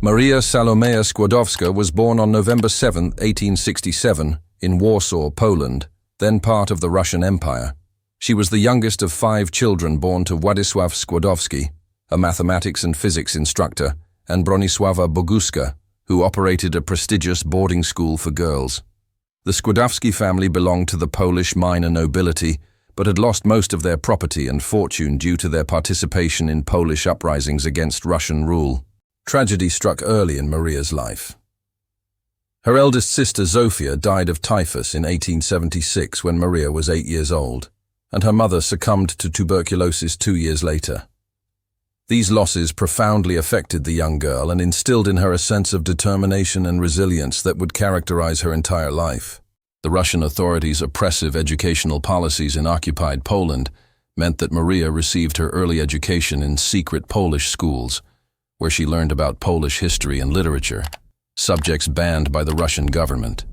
Maria Salomea Skłodowska was born on November 7, 1867, in Warsaw, Poland, then part of the Russian Empire. She was the youngest of 5 children born to Władysław Skłodowski, a mathematics and physics instructor, and Bronisława Boguska, who operated a prestigious boarding school for girls. The Skłodowski family belonged to the Polish minor nobility, but had lost most of their property and fortune due to their participation in Polish uprisings against Russian rule. Tragedy struck early in Maria's life. Her eldest sister Zofia died of typhus in 1876 when Maria was 8 years old, and her mother succumbed to tuberculosis 2 years later. These losses profoundly affected the young girl and instilled in her a sense of determination and resilience that would characterize her entire life. The Russian authorities' oppressive educational policies in occupied Poland meant that Maria received her early education in secret Polish schools, where she learned about Polish history and literature, subjects banned by the Russian government.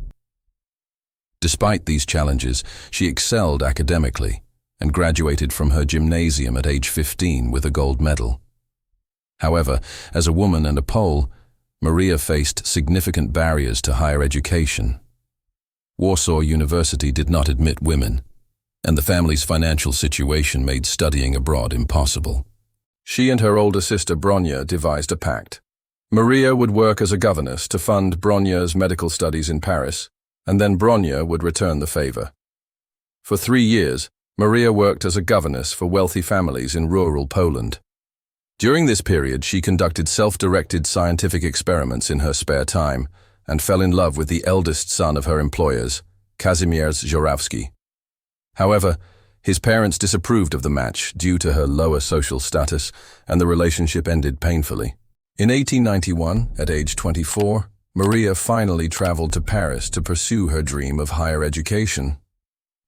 Despite these challenges, she excelled academically and graduated from her gymnasium at age 15 with a gold medal. However, as a woman and a Pole, Maria faced significant barriers to higher education. Warsaw University did not admit women, and the family's financial situation made studying abroad impossible. She and her older sister Bronia devised a pact. Maria would work as a governess to fund Bronia's medical studies in Paris, and then Bronia would return the favor. For 3 years, Maria worked as a governess for wealthy families in rural Poland. During this period, she conducted self-directed scientific experiments in her spare time and fell in love with the eldest son of her employers, Kazimierz Żurawski. However, his parents disapproved of the match due to her lower social status, and the relationship ended painfully. In 1891, at age 24, Maria finally traveled to Paris to pursue her dream of higher education.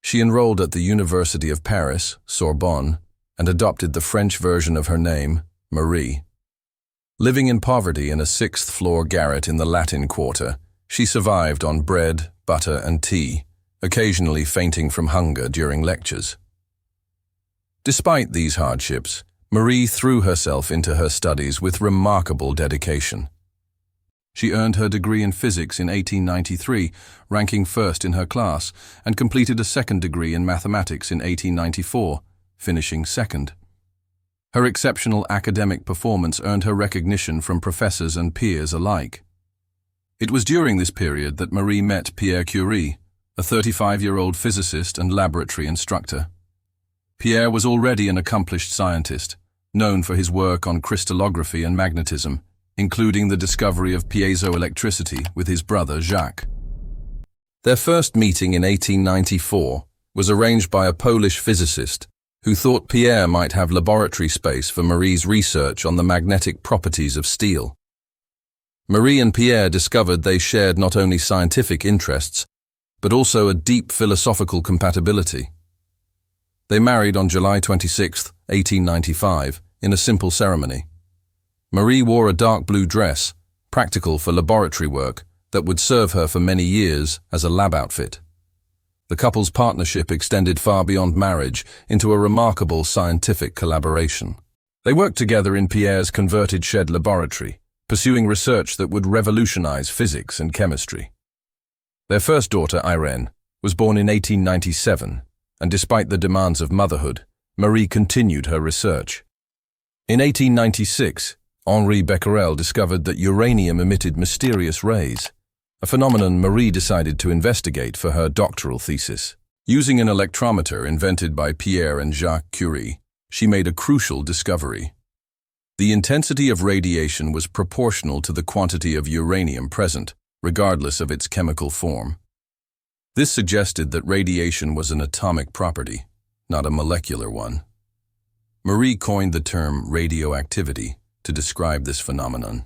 She enrolled at the University of Paris, Sorbonne, and adopted the French version of her name, Marie. Living in poverty in a 6th-floor garret in the Latin Quarter, she survived on bread, butter, and tea, occasionally fainting from hunger during lectures. Despite these hardships, Marie threw herself into her studies with remarkable dedication. She earned her degree in physics in 1893, ranking first in her class, and completed a second degree in mathematics in 1894, finishing second. Her exceptional academic performance earned her recognition from professors and peers alike. It was during this period that Marie met Pierre Curie, a 35-year-old physicist and laboratory instructor. Pierre was already an accomplished scientist, known for his work on crystallography and magnetism, including the discovery of piezoelectricity with his brother Jacques. Their first meeting in 1894 was arranged by a Polish physicist who thought Pierre might have laboratory space for Marie's research on the magnetic properties of steel. Marie and Pierre discovered they shared not only scientific interests, but also a deep philosophical compatibility. They married on July 26, 1895, in a simple ceremony. Marie wore a dark blue dress, practical for laboratory work, that would serve her for many years as a lab outfit. The couple's partnership extended far beyond marriage into a remarkable scientific collaboration. They worked together in Pierre's converted shed laboratory, pursuing research that would revolutionize physics and chemistry. Their first daughter, Irene, was born in 1897, and despite the demands of motherhood, Marie continued her research. In 1896, Henri Becquerel discovered that uranium emitted mysterious rays, a phenomenon Marie decided to investigate for her doctoral thesis. Using an electrometer invented by Pierre and Jacques Curie, she made a crucial discovery. The intensity of radiation was proportional to the quantity of uranium present, regardless of its chemical form. This suggested that radiation was an atomic property, not a molecular one. Marie coined the term radioactivity to describe this phenomenon.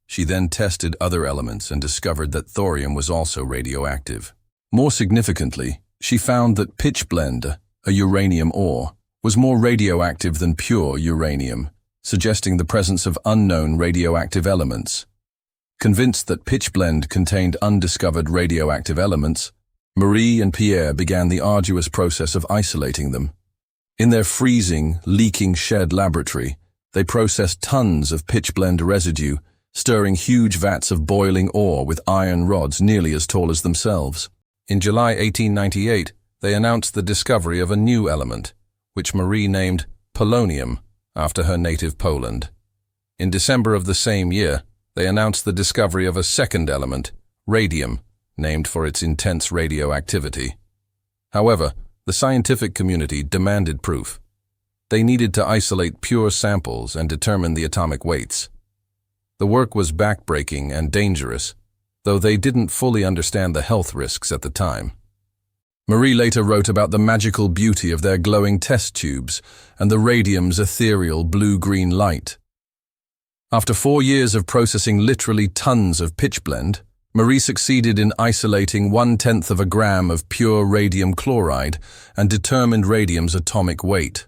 She then tested other elements and discovered that thorium was also radioactive. More significantly, she found that pitchblende, a uranium ore, was more radioactive than pure uranium, suggesting the presence of unknown radioactive elements. Convinced that pitchblende contained undiscovered radioactive elements, Marie and Pierre began the arduous process of isolating them. In their freezing, leaking shed laboratory, they processed tons of pitchblende residue stirring huge vats of boiling ore with iron rods nearly as tall as themselves. In July 1898, they announced the discovery of a new element, which Marie named polonium, after her native Poland. In December of the same year, they announced the discovery of a second element, radium, named for its intense radioactivity. However, the scientific community demanded proof. They needed to isolate pure samples and determine the atomic weights. The work was backbreaking and dangerous, though they didn't fully understand the health risks at the time. Marie later wrote about the magical beauty of their glowing test tubes and the radium's ethereal blue-green light. After 4 years of processing literally tons of pitchblende, Marie succeeded in isolating 1/10 of a gram of pure radium chloride and determined radium's atomic weight.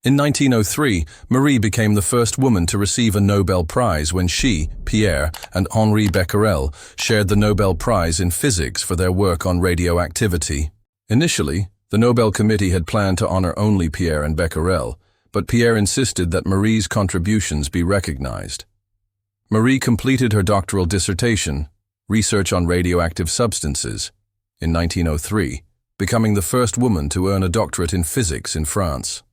In 1903, Marie became the first woman to receive a Nobel Prize when she, Pierre, and Henri Becquerel shared the Nobel Prize in Physics for their work on radioactivity. Initially, the Nobel Committee had planned to honor only Pierre and Becquerel, but Pierre insisted that Marie's contributions be recognized. Marie completed her doctoral dissertation, Research on Radioactive Substances, in 1903, becoming the first woman to earn a doctorate in physics in France.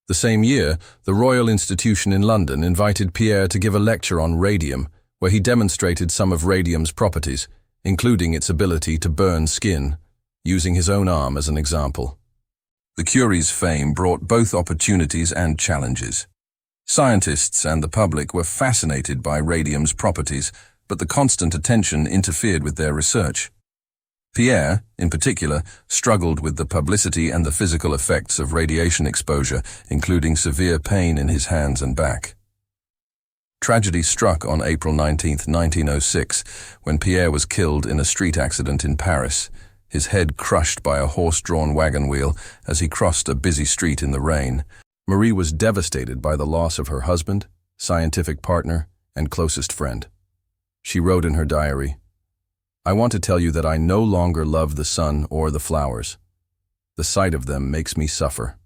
The same year, the Royal Institution in London invited Pierre to give a lecture on radium, where he demonstrated some of radium's properties, including its ability to burn skin, using his own arm as an example. The Curie's fame brought both opportunities and challenges. Scientists and the public were fascinated by radium's properties, but the constant attention interfered with their research. Pierre, in particular, struggled with the publicity and the physical effects of radiation exposure, including severe pain in his hands and back. Tragedy struck on April 19, 1906, when Pierre was killed in a street accident in Paris, his head crushed by a horse-drawn wagon wheel as he crossed a busy street in the rain. Marie was devastated by the loss of her husband, scientific partner, and closest friend. She wrote in her diary, "I want to tell you that I no longer love the sun or the flowers. The sight of them makes me suffer."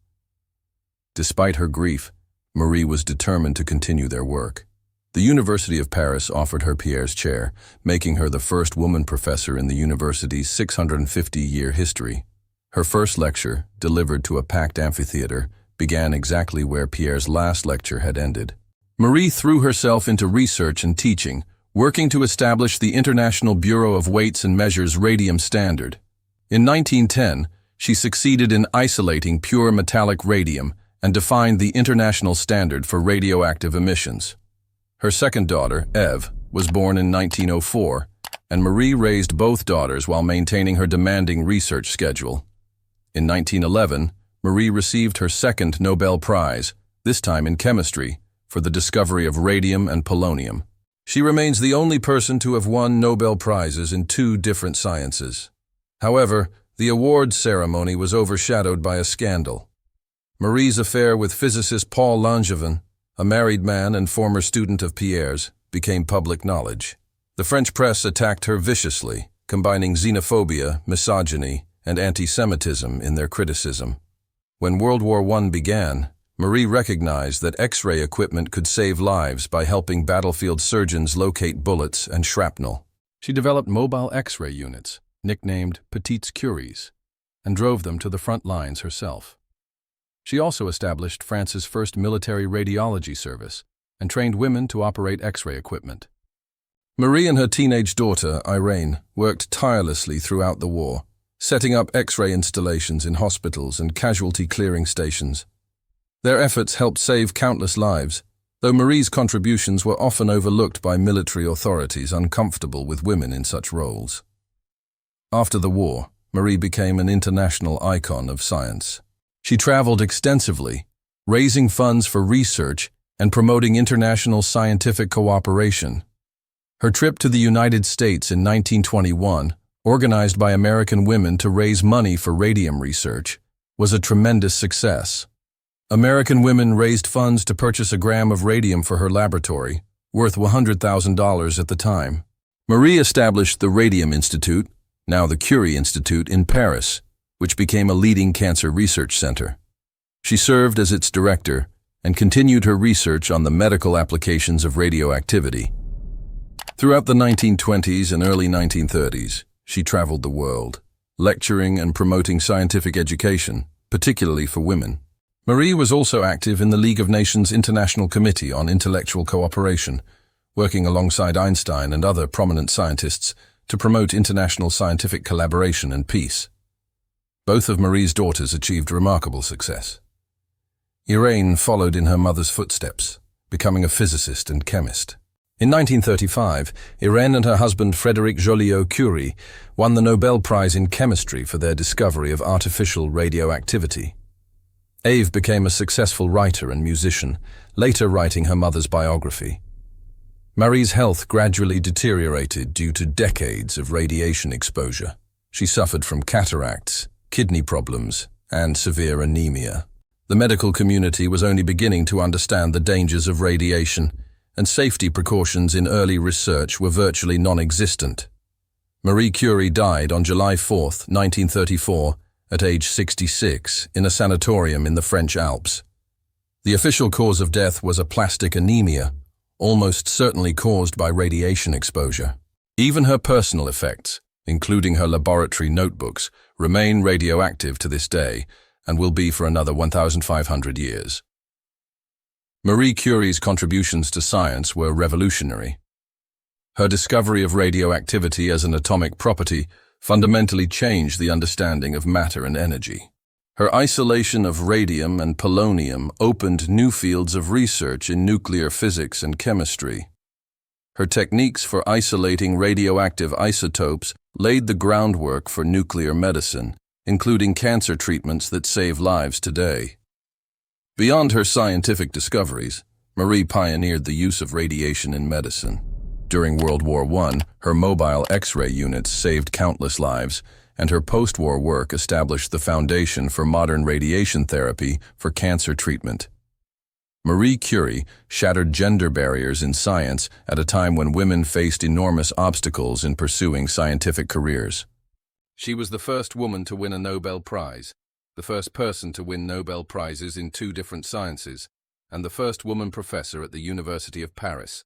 Despite her grief, Marie was determined to continue their work. The University of Paris offered her Pierre's chair, making her the first woman professor in the university's 650-year history. Her first lecture, delivered to a packed amphitheater, began exactly where Pierre's last lecture had ended. Marie threw herself into research and teaching, working to establish the International Bureau of Weights and Measures radium standard. In 1910, she succeeded in isolating pure metallic radium and defined the international standard for radioactive emissions. Her second daughter, Eve, was born in 1904, and Marie raised both daughters while maintaining her demanding research schedule. In 1911, Marie received her second Nobel Prize, this time in chemistry, for the discovery of radium and polonium. She remains the only person to have won Nobel Prizes in 2 different sciences. However, the awards ceremony was overshadowed by a scandal. Marie's affair with physicist Paul Langevin, a married man and former student of Pierre's, became public knowledge. The French press attacked her viciously, combining xenophobia, misogyny, and anti-Semitism in their criticism. When World War I began, Marie recognized that X-ray equipment could save lives by helping battlefield surgeons locate bullets and shrapnel. She developed mobile X-ray units, nicknamed Petites Curies, and drove them to the front lines herself. She also established France's first military radiology service and trained women to operate X-ray equipment. Marie and her teenage daughter, Irene, worked tirelessly throughout the war, setting up X-ray installations in hospitals and casualty clearing stations. Their efforts helped save countless lives, though Marie's contributions were often overlooked by military authorities uncomfortable with women in such roles. After the war, Marie became an international icon of science. She traveled extensively, raising funds for research and promoting international scientific cooperation. Her trip to the United States in 1921, organized by American women to raise money for radium research, was a tremendous success. American women raised funds to purchase a gram of radium for her laboratory, worth $100,000 at the time. Marie established the Radium Institute, now the Curie Institute, in Paris, which became a leading cancer research center. She served as its director, and continued her research on the medical applications of radioactivity. Throughout the 1920s and early 1930s, she traveled the world, lecturing and promoting scientific education, particularly for women. Marie was also active in the League of Nations International Committee on Intellectual Cooperation, working alongside Einstein and other prominent scientists to promote international scientific collaboration and peace. Both of Marie's daughters achieved remarkable success. Irene followed in her mother's footsteps, becoming a physicist and chemist. In 1935, Irene and her husband Frédéric Joliot-Curie won the Nobel Prize in Chemistry for their discovery of artificial radioactivity. Eve became a successful writer and musician, later writing her mother's biography. Marie's health gradually deteriorated due to decades of radiation exposure. She suffered from cataracts, kidney problems, and severe anemia. The medical community was only beginning to understand the dangers of radiation, and safety precautions in early research were virtually non-existent. Marie Curie died on July 4, 1934, at age 66, in a sanatorium in the French Alps. The official cause of death was aplastic anemia, almost certainly caused by radiation exposure. Even her personal effects, including her laboratory notebooks, remain radioactive to this day and will be for another 1,500 years. Marie Curie's contributions to science were revolutionary. Her discovery of radioactivity as an atomic property fundamentally changed the understanding of matter and energy. Her isolation of radium and polonium opened new fields of research in nuclear physics and chemistry. Her techniques for isolating radioactive isotopes laid the groundwork for nuclear medicine, including cancer treatments that save lives today. Beyond her scientific discoveries, Marie pioneered the use of radiation in medicine. During World War I, her mobile X-ray units saved countless lives, and her post-war work established the foundation for modern radiation therapy for cancer treatment. Marie Curie shattered gender barriers in science at a time when women faced enormous obstacles in pursuing scientific careers. She was the first woman to win a Nobel Prize, the first person to win Nobel Prizes in 2 different sciences, and the first woman professor at the University of Paris.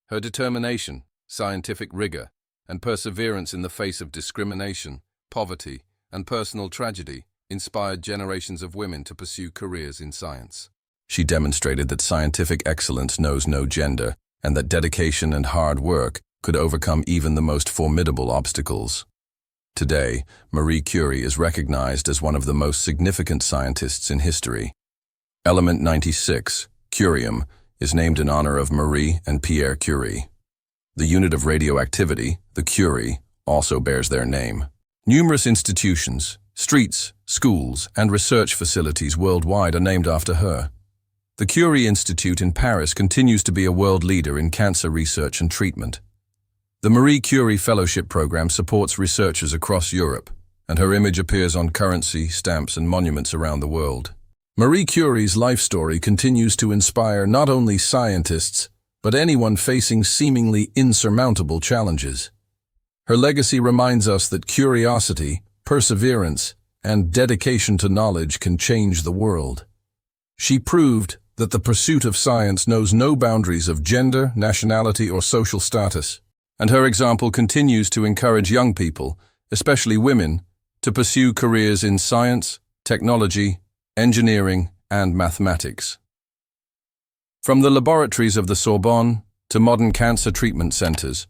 Her determination, scientific rigor, and perseverance in the face of discrimination, poverty, and personal tragedy inspired generations of women to pursue careers in science. She demonstrated that scientific excellence knows no gender, and that dedication and hard work could overcome even the most formidable obstacles. Today, Marie Curie is recognized as one of the most significant scientists in history. Element 96, curium, is named in honor of Marie and Pierre Curie. The unit of radioactivity, the Curie, also bears their name. Numerous institutions, streets, schools, and research facilities worldwide are named after her. The Curie Institute in Paris continues to be a world leader in cancer research and treatment. The Marie Curie Fellowship Program supports researchers across Europe, and her image appears on currency, stamps, and monuments around the world. Marie Curie's life story continues to inspire not only scientists, but anyone facing seemingly insurmountable challenges. Her legacy reminds us that curiosity, perseverance, and dedication to knowledge can change the world. She proved that the pursuit of science knows no boundaries of gender, nationality, or social status, and her example continues to encourage young people, especially women, to pursue careers in science, technology, engineering, and mathematics. From the laboratories of the Sorbonne to modern cancer treatment centers,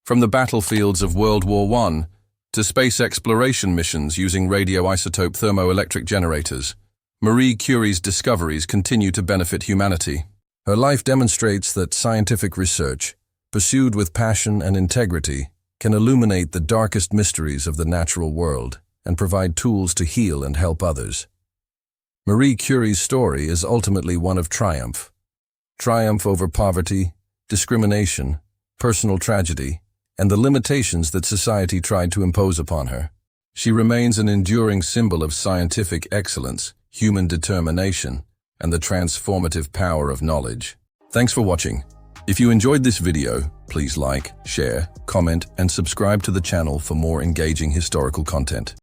from the battlefields of World War I to space exploration missions using radioisotope thermoelectric generators, Marie Curie's discoveries continue to benefit humanity. Her life demonstrates that scientific research, pursued with passion and integrity, can illuminate the darkest mysteries of the natural world and provide tools to heal and help others. Marie Curie's story is ultimately one of triumph. Triumph over poverty, discrimination, personal tragedy, and the limitations that society tried to impose upon her. She remains an enduring symbol of scientific excellence, human determination, and the transformative power of knowledge. Thanks for watching. If you enjoyed this video, please like, share, comment, and subscribe to the channel for more engaging historical content.